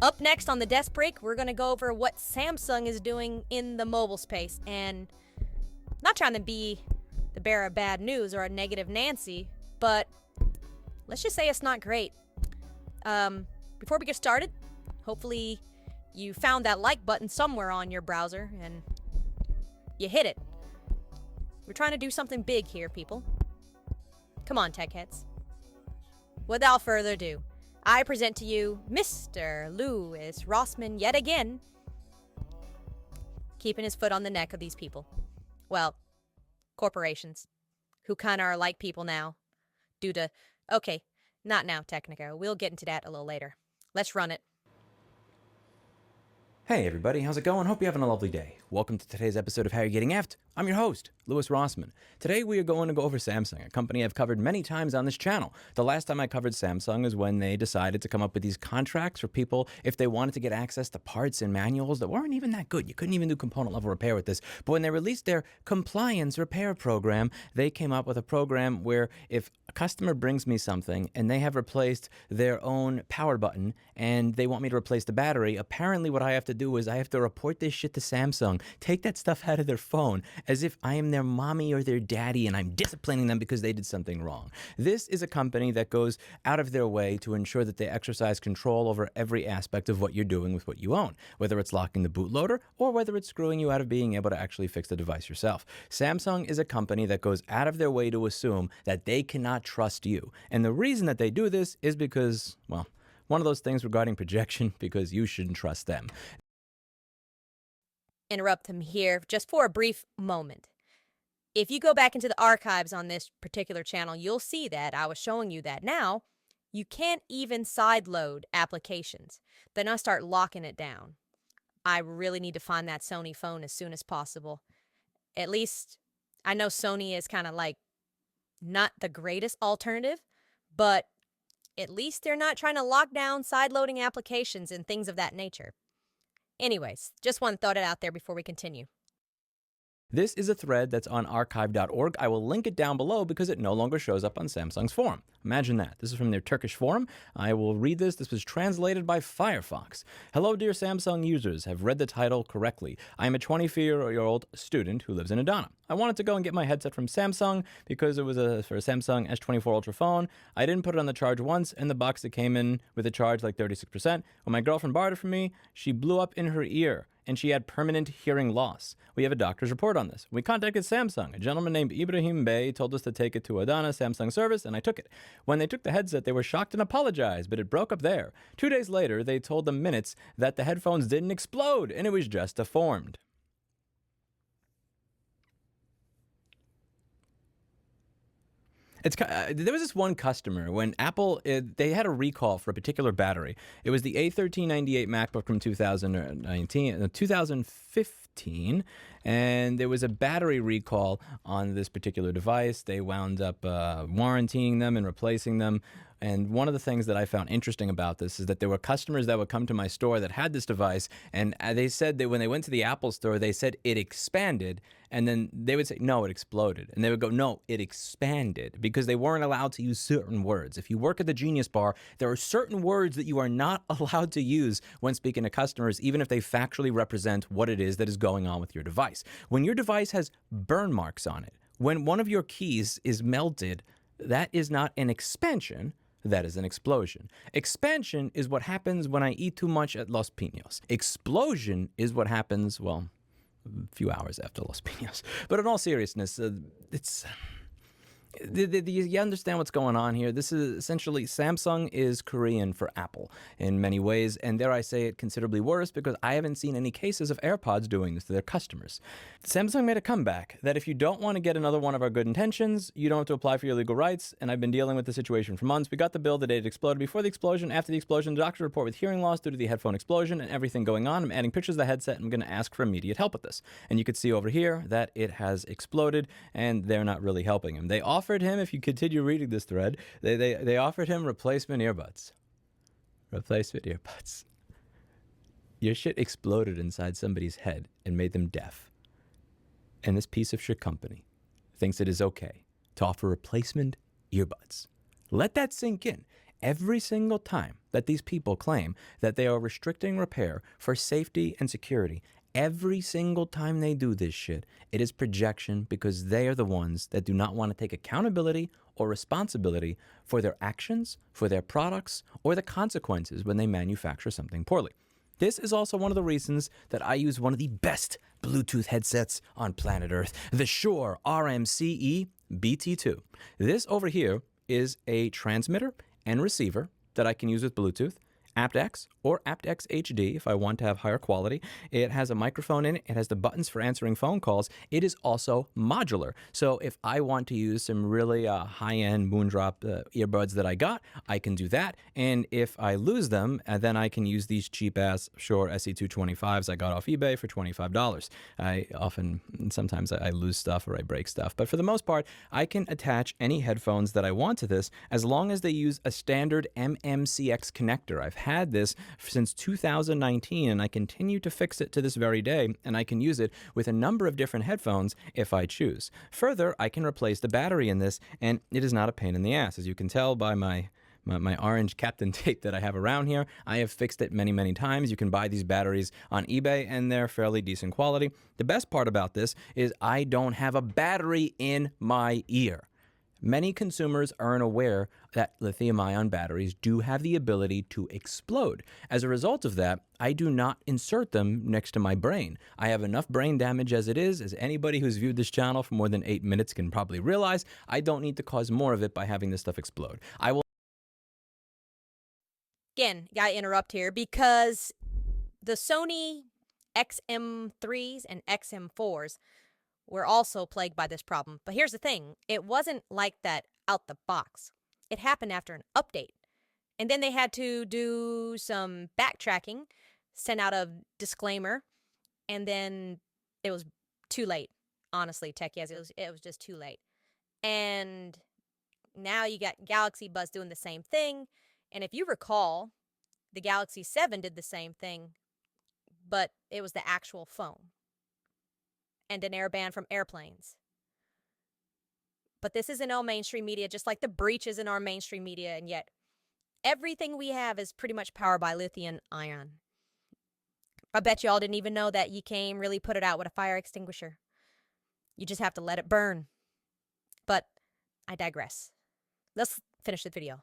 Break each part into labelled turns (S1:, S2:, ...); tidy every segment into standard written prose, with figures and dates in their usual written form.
S1: Up next on the desk break, we're going to go over what Samsung is doing in the mobile space. And not trying to be the bearer of bad news or a negative Nancy, but let's just say it's not great. Before we get started, hopefully you found that like button somewhere on your browser and you hit it. We're trying to do something big here, people. Come on, tech heads. Without further ado, I present to you Mr. Louis Rossman yet again, keeping his foot on the neck of these people. Well, corporations, who kind of are like people now, due to, okay, not now, Teknyka. We'll get into that a little later. Let's run it.
S2: Hey everybody, how's it going? Hope you're having a lovely day. Welcome to today's episode of How You're Getting Effed. I'm your host, Louis Rossman. Today we are going to go over Samsung, a company I've covered many times on this channel. The last time I covered Samsung is when they decided to come up with these contracts for people if they wanted to get access to parts and manuals that weren't even that good. You couldn't even do component level repair with this. But when they released their compliance repair program, they came up with a program where if a customer brings me something and they have replaced their own power button and they want me to replace the battery, apparently what I have to do is I have to report this shit to Samsung, take that stuff out of their phone as if I am their mommy or their daddy and I'm disciplining them because they did something wrong. This is a company that goes out of their way to ensure that they exercise control over every aspect of what you're doing with what you own, whether it's locking the bootloader or whether it's screwing you out of being able to actually fix the device yourself. Samsung is a company that goes out of their way to assume that they cannot trust you. And the reason that they do this is because, well, one of those things regarding projection, because you shouldn't trust them.
S1: Interrupt him here just for a brief moment. If you go back into the archives on this particular channel, you'll see that I was showing you that now you can't even sideload applications. Then I start locking it down. I really need to find that Sony phone as soon as possible. At least I know Sony is kind of like not the greatest alternative, but at least they're not trying to lock down sideloading applications and things of that nature. Anyways, just want to throw it out there before we continue.
S2: This is a thread that's on archive.org. I will link it down below because it no longer shows up on Samsung's forum. Imagine that. This is from their Turkish forum. I will read this. This was translated by Firefox. Hello, dear Samsung users. Have read the title correctly. I am a 24-year-old student who lives in Adana. I wanted to go and get my headset from Samsung because it was for a Samsung S24 Ultra phone. I didn't put it on the charge once, and the box that came in with a charge like 36%. When my girlfriend borrowed it from me, she blew up in her ear, and she had permanent hearing loss. We have a doctor's report on this. We contacted Samsung. A gentleman named Ibrahim Bey told us to take it to Adana Samsung service, and I took it. When they took the headset, they were shocked and apologized, but it broke up there. 2 days later, they told the minutes that the headphones didn't explode, and it was just deformed. There was this one customer when Apple, they had a recall for a particular battery. It was the A1398 MacBook from 2015, and there was a battery recall on this particular device. They wound up warrantying them and replacing them. And one of the things that I found interesting about this is that there were customers that would come to my store that had this device, and they said that when they went to the Apple store, they said it expanded, and then they would say, no, it exploded. And they would go, no, it expanded, because they weren't allowed to use certain words. If you work at the Genius Bar, there are certain words that you are not allowed to use when speaking to customers, even if they factually represent what it is that is going on with your device. When your device has burn marks on it, when one of your keys is melted, that is not an expansion. That is an explosion. Expansion is what happens when I eat too much at Los Pinos. Explosion is what happens, well, a few hours after Los Pinos. But in all seriousness, you understand what's going on here? This is essentially, Samsung is Korean for Apple in many ways, and dare I say it, considerably worse, because I haven't seen any cases of AirPods doing this to their customers. Samsung made a comeback that if you don't want to get another one of our good intentions, you don't have to apply for your legal rights, and I've been dealing with the situation for months. We got the bill the day it exploded. Before the explosion, after the explosion, the doctor report with hearing loss due to the headphone explosion and everything going on. I'm adding pictures of the headset, and I'm going to ask for immediate help with this. And you can see over here that it has exploded, and they're not really helping him. They offered him, if you continue reading this thread, they offered him replacement earbuds. Replacement earbuds. Your shit exploded inside somebody's head and made them deaf. And this piece of shit company thinks it is okay to offer replacement earbuds. Let that sink in. Every single time that these people claim that they are restricting repair for safety and security, every single time they do this shit, it is projection because they are the ones that do not want to take accountability or responsibility for their actions, for their products, or the consequences when they manufacture something poorly. This is also one of the reasons that I use one of the best Bluetooth headsets on planet Earth, the Shure RMCE BT2. This over here is a transmitter and receiver that I can use with Bluetooth, aptX or aptX HD if I want to have higher quality. It has a microphone in it. It has the buttons for answering phone calls. It is also modular. So if I want to use some really high-end Moondrop earbuds that I got, I can do that. And if I lose them, then I can use these cheap-ass Shure SE225s I got off eBay for $25. Sometimes I lose stuff or I break stuff. But for the most part, I can attach any headphones that I want to this as long as they use a standard MMCX connector. I've had this since 2019 and I continue to fix it to this very day, and I can use it with a number of different headphones if I choose. Further, I can replace the battery in this, and it is not a pain in the ass. As you can tell by my orange Captain tape that I have around here, I have fixed it many, many times. You can buy these batteries on eBay and they're fairly decent quality. The best part about this is I don't have a battery in my ear. Many consumers aren't aware that lithium-ion batteries do have the ability to explode. As a result of that, I do not insert them next to my brain. I have enough brain damage as it is. As anybody who's viewed this channel for more than 8 minutes can probably realize, I don't need to cause more of it by having this stuff explode. I will.
S1: Again, gotta interrupt here because the Sony XM3s and XM4s were also plagued by this problem. But here's the thing. It wasn't like that out the box. It happened after an update. And then they had to do some backtracking, send out a disclaimer, and then it was too late. Honestly, Teknyka, it was just too late. And now you got Galaxy Buds doing the same thing. And if you recall, the Galaxy 7 did the same thing, but it was the actual phone and an airband from airplanes. But this isn't all mainstream media, just like the breach isn't our mainstream media, and yet everything we have is pretty much powered by lithium ion. I bet y'all didn't even know that you can't really put it out with a fire extinguisher. You just have to let it burn. But I digress. Let's finish the video.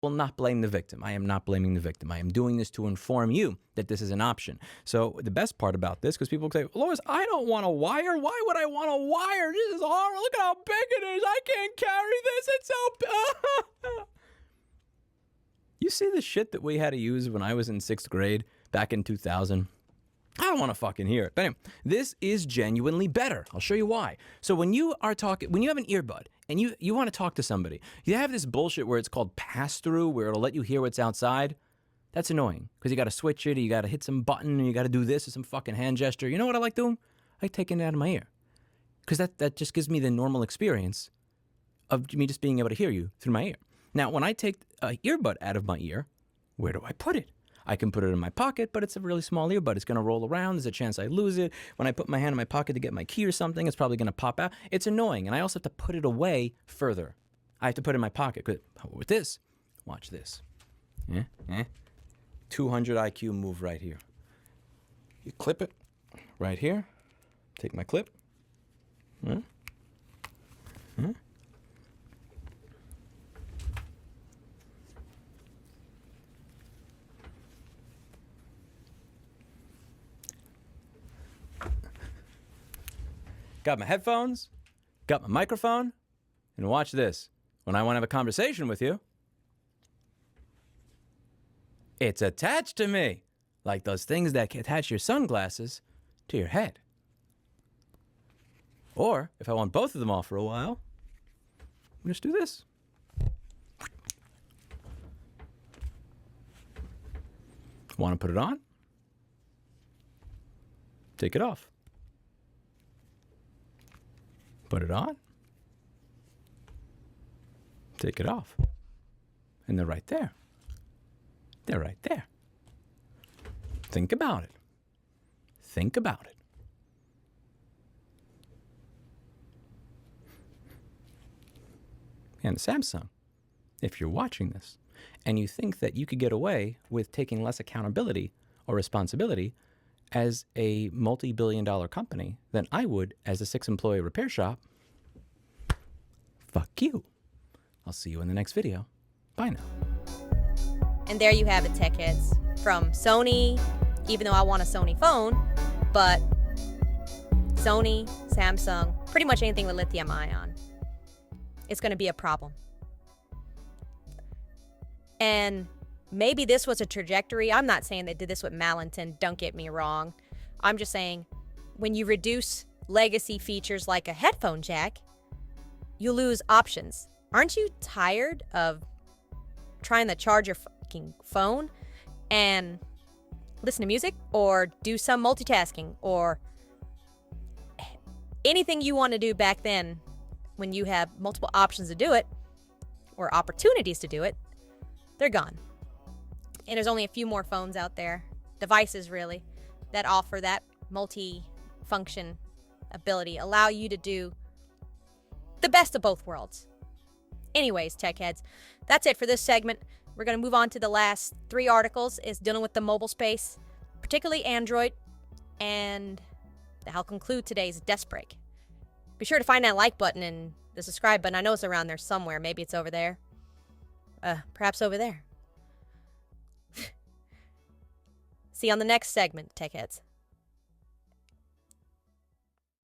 S2: Will not blame the victim. I am not blaming the victim. I am doing this to inform you that this is an option. So the best part about this, because people say, Lois, I don't want a wire. Why would I want a wire? This is horrible. Look at how big it is. I can't carry this. It's so big. You see the shit that we had to use when I was in 6th grade back in 2000? I don't want to fucking hear it. But anyway, this is genuinely better. I'll show you why. So when you have an earbud and you want to talk to somebody, you have this bullshit where it's called pass-through, where it'll let you hear what's outside. That's annoying because you got to switch it, or you got to hit some button, and you got to do this or some fucking hand gesture. You know what I like doing? I like taking it out of my ear because that just gives me the normal experience of me just being able to hear you through my ear. Now, when I take an earbud out of my ear, where do I put it? I can put it in my pocket, but it's a really small earbud. It's going to roll around. There's a chance I lose it. When I put my hand in my pocket to get my key or something, it's probably going to pop out. It's annoying, and I also have to put it away further. I have to put it in my pocket. 'Cause with this, watch this. 200 IQ move right here. You clip it right here. Take my clip. Got my headphones, got my microphone, and watch this. When I want to have a conversation with you, it's attached to me, like those things that attach your sunglasses to your head. Or, if I want both of them off for a while, I'll just do this. Want to put it on? Take it off. Put it on. Take it off. And they're right there. They're right there. Think about it. Think about it. And the Samsung if you're watching this and you think that you could get away with taking less accountability or responsibility as a multi-billion-dollar company than I would as a 6-employee repair shop, fuck you. I'll see you in the next video. Bye now.
S1: And there you have it, tech heads. From Sony, even though I want a Sony phone, but Sony, Samsung, pretty much anything with lithium ion, it's going to be a problem. And maybe this was a trajectory. I'm not saying they did this with malintent, don't get me wrong. I'm just saying when you reduce legacy features like a headphone jack, you lose options. Aren't you tired of trying to charge your fucking phone and listen to music or do some multitasking or anything you want to do back then when you have multiple options to do it or opportunities to do it? They're gone. And there's only a few more phones out there, devices really, that offer that multi-function ability, allow you to do the best of both worlds. Anyways, tech heads, that's it for this segment. We're going to move on to the last 3 articles, is dealing with the mobile space, particularly Android, and that'll conclude today's desk break. Be sure to find that like button and the subscribe button. I know it's around there somewhere. Maybe it's over there. Perhaps over there. See you on the next segment, tech heads.